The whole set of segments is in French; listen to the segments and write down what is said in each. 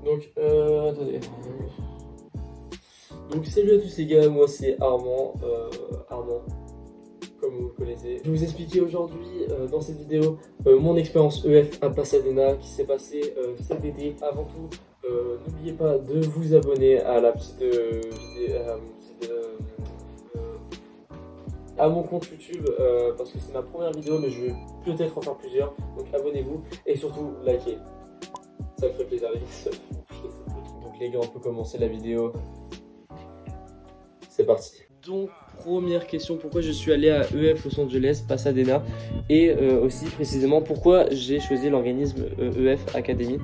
Donc, attendez. Donc, salut à tous les gars, moi c'est Armand. Armand, comme vous le connaissez. Je vais vous expliquer aujourd'hui dans cette vidéo mon expérience EF à Pasadena qui s'est passée cet été. Avant tout, n'oubliez pas de vous abonner à la petite vidéo. À mon compte YouTube parce que c'est ma première vidéo, mais je vais peut-être en faire plusieurs. Donc abonnez-vous et surtout likez. Ça me ferait plaisir les gars. Donc les gars, on peut commencer la vidéo. C'est parti. Donc première question, pourquoi je suis allé à EF Los Angeles, Pasadena, et aussi précisément pourquoi j'ai choisi l'organisme EF Academy.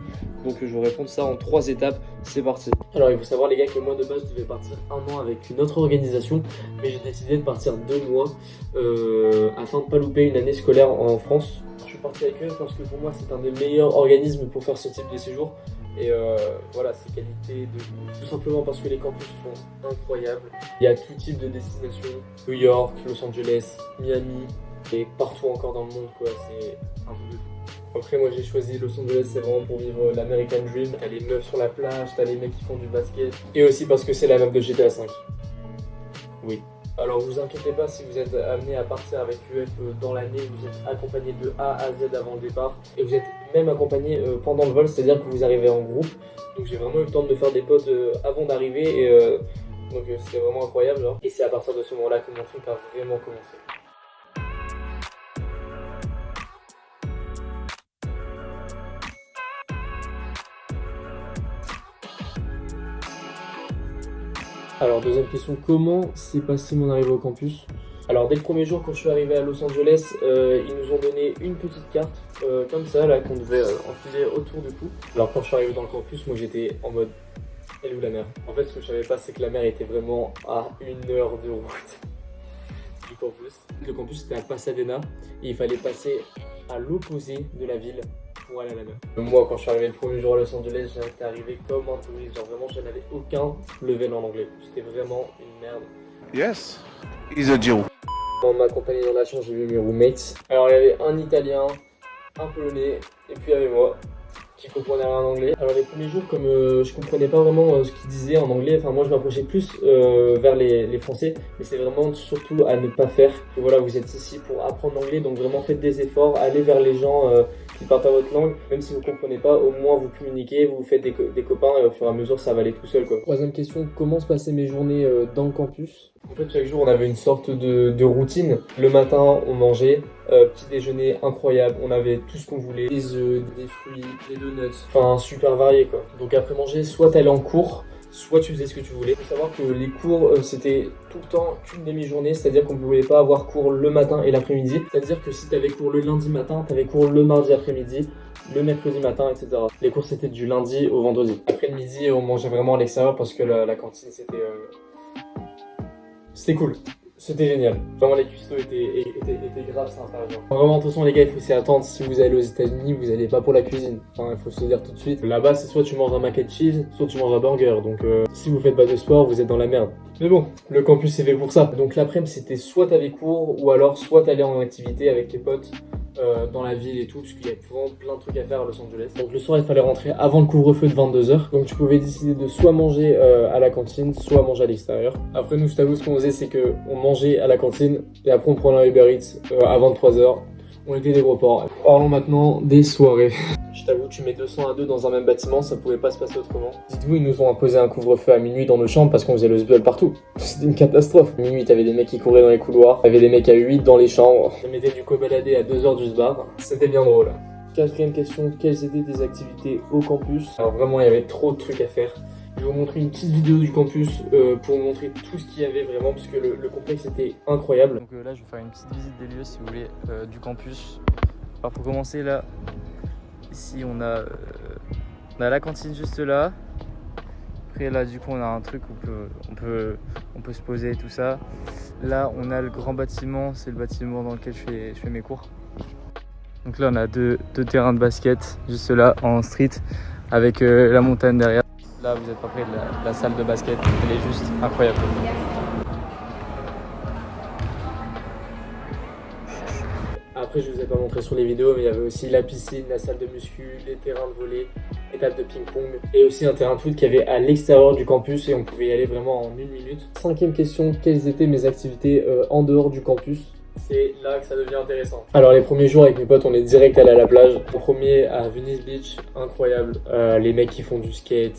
Donc je vais répondre ça en 3 étapes, c'est parti. Alors il faut savoir les gars que moi de base je devais partir 1 an avec une autre organisation, mais j'ai décidé de partir 2 mois afin de ne pas louper une année scolaire en France. Je suis parti avec eux parce que pour moi c'est un des meilleurs organismes pour faire ce type de séjour. Et voilà, c'est qualité de ouf. Tout simplement parce que les campus sont incroyables. Il y a tout type de destinations. New York, Los Angeles, Miami et partout encore dans le monde quoi. C'est un truc de fou. Après moi j'ai choisi Los Angeles, c'est vraiment pour vivre l'American Dream. T'as les meufs sur la plage, t'as les mecs qui font du basket. Et aussi parce que c'est la map de GTA V. Oui. Alors vous inquiétez pas si vous êtes amené à partir avec UF dans l'année, vous êtes accompagné de A à Z avant le départ et vous êtes même accompagné pendant le vol, c'est-à-dire que vous arrivez en groupe. Donc j'ai vraiment eu le temps de me faire des potes avant d'arriver et donc c'est vraiment incroyable genre. Et c'est à partir de ce moment-là que mon truc a vraiment commencé. Alors deuxième question, comment s'est passé mon arrivée au campus? Alors dès le premier jour quand je suis arrivé à Los Angeles, ils nous ont donné une petite carte comme ça là qu'on devait enfiler autour du cou. Alors quand je suis arrivé dans le campus, moi j'étais en mode elle est où la mer? En fait ce que je savais pas c'est que la mer était vraiment à 1 heure de route du campus. Le campus était à Pasadena et il fallait passer à l'opposé de la ville pour aller à la mer. Moi quand je suis arrivé le premier jour à Los Angeles, j'étais arrivé comme un touriste, genre vraiment je n'avais aucun level en anglais. C'était vraiment une merde. Yes, he's a Jew. On m'a accompagné dans la chambre, j'ai vu mes roommates. Alors il y avait un Italien, un Polonais et puis il y avait moi qui comprenait rien en anglais. Alors les premiers jours comme je comprenais pas vraiment ce qu'ils disaient en anglais, enfin moi je m'approchais plus vers les Français, mais c'est vraiment surtout à ne pas faire. Et voilà, vous êtes ici pour apprendre l'anglais, donc vraiment faites des efforts, allez vers les gens qui parlent pas votre langue, même si vous comprenez pas, au moins vous communiquez, vous faites des copains et au fur et à mesure ça va aller tout seul quoi. Troisième question, comment se passaient mes journées dans le campus? En fait chaque jour on avait une sorte de routine. Le matin on mangeait, petit déjeuner incroyable, on avait tout ce qu'on voulait, des œufs, des fruits, des donuts, enfin super varié quoi. Donc après manger, soit t'allais en cours, soit tu faisais ce que tu voulais. Il faut savoir que les cours c'était tout le temps qu'une demi-journée, c'est-à-dire qu'on ne pouvait pas avoir cours le matin et l'après-midi. C'est-à-dire que si tu avais cours le lundi matin, tu avais cours le mardi après-midi, le mercredi matin, etc. Les cours c'était du lundi au vendredi. Après le midi, on mangeait vraiment à l'extérieur parce que la cantine c'était cool. C'était génial. Vraiment, les cuistots étaient grave sympas. Genre. Vraiment, de toute façon, les gars, il faut s'y attendre. Si vous allez aux États-Unis, vous n'allez pas pour la cuisine. Enfin, il faut se le dire tout de suite. Là-bas, c'est soit tu manges un mac and cheese, soit tu manges un burger. Donc, si vous faites pas de sport, vous êtes dans la merde. Mais bon, le campus c'est fait pour ça. Donc, l'après-midi, c'était soit t'avais cours, ou alors soit t'allais en activité avec tes potes dans la ville et tout, parce qu'il y a vraiment plein de trucs à faire à Los Angeles. Donc, le soir, il fallait rentrer avant le couvre-feu de 22h. Donc, tu pouvais décider de soit manger à la cantine, soit manger à l'extérieur. Après, nous, je t'avoue, ce qu'on faisait, c'est que on mangeait à la cantine et après on prenait un Uber Eats à 23h. On était des gros porcs. Parlons maintenant des soirées. Je t'avoue, tu mets 200 à 2 dans un même bâtiment, ça pouvait pas se passer autrement. Dites-vous, ils nous ont imposé un couvre-feu à minuit dans nos chambres parce qu'on faisait le sbeul partout. C'était une catastrophe. Minuit, t'avais des mecs qui couraient dans les couloirs, t'avais des mecs à 8 dans les chambres. On mettait du cobaladé à 2h du bar. C'était bien drôle. Quatrième question, quelles étaient tes activités au campus? Alors vraiment, il y avait trop de trucs à faire. Je vais vous montrer une petite vidéo du campus pour vous montrer tout ce qu'il y avait vraiment parce que le complexe était incroyable. Donc là je vais faire une petite visite des lieux si vous voulez du campus. Alors pour commencer là, ici on a la cantine juste là. Après là du coup on a un truc où on peut se poser et tout ça. Là on a le grand bâtiment, c'est le bâtiment dans lequel je fais mes cours. Donc là on a deux terrains de basket juste là en street avec la montagne derrière. Là, vous êtes pas près de la salle de basket, elle est juste incroyable. Après, je vous ai pas montré sur les vidéos, mais il y avait aussi la piscine, la salle de muscu, les terrains de volley. étape de ping-pong et aussi un terrain de foot qui avait à l'extérieur du campus et on pouvait y aller vraiment en 1 minute. 5e question, quelles étaient mes activités en dehors du campus? C'est là que ça devient intéressant. Alors les premiers jours avec mes potes, on est direct allé à la plage. Le premier à Venice Beach, incroyable. Les mecs qui font du skate,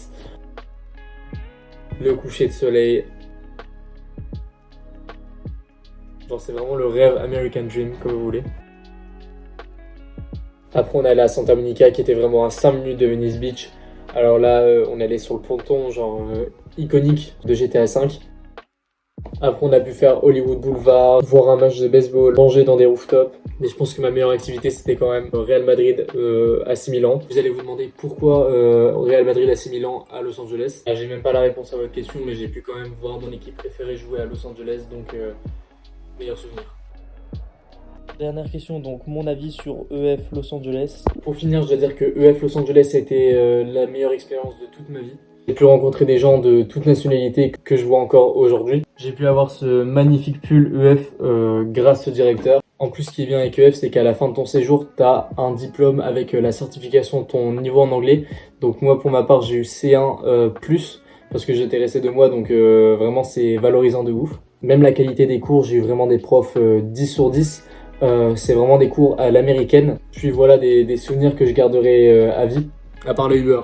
le coucher de soleil. Genre c'est vraiment le rêve American Dream comme vous voulez. Après on est allé à Santa Monica qui était vraiment à 5 minutes de Venice Beach. Alors là on est allé sur le ponton genre iconique de GTA V. Après on a pu faire Hollywood Boulevard, voir un match de baseball, manger dans des rooftops. Mais je pense que ma meilleure activité c'était quand même Real Madrid AC Milan. Vous allez vous demander pourquoi Real Madrid AC Milan à Los Angeles. J'ai même pas la réponse à votre question mais j'ai pu quand même voir mon équipe préférée jouer à Los Angeles donc meilleur souvenir. Dernière question, donc mon avis sur EF Los Angeles. Pour finir, je dois dire que EF Los Angeles a été la meilleure expérience de toute ma vie. J'ai pu rencontrer des gens de toute nationalité que je vois encore aujourd'hui. J'ai pu avoir ce magnifique pull EF grâce au directeur. En plus, ce qui est bien avec EF, c'est qu'à la fin de ton séjour, tu as un diplôme avec la certification de ton niveau en anglais. Donc moi, pour ma part, j'ai eu C1+, parce que j'étais resté 2 mois, donc vraiment c'est valorisant de ouf. Même la qualité des cours, j'ai eu vraiment des profs 10 sur 10. C'est vraiment des cours à l'américaine. Puis voilà des souvenirs que je garderai à vie, à part les Uber.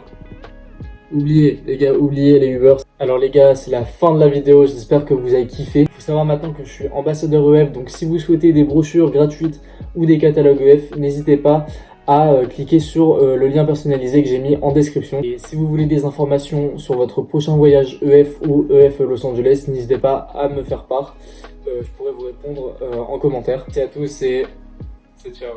Oubliez les gars, oubliez les Uber. Alors les gars, c'est la fin de la vidéo, j'espère que vous avez kiffé. Il faut savoir maintenant que je suis ambassadeur EF, donc si vous souhaitez des brochures gratuites ou des catalogues EF, n'hésitez pas à cliquer sur le lien personnalisé que j'ai mis en description. Et si vous voulez des informations sur votre prochain voyage EF ou EF Los Angeles, n'hésitez pas à me faire part. Je pourrais vous répondre en commentaire. Merci à tous et ciao.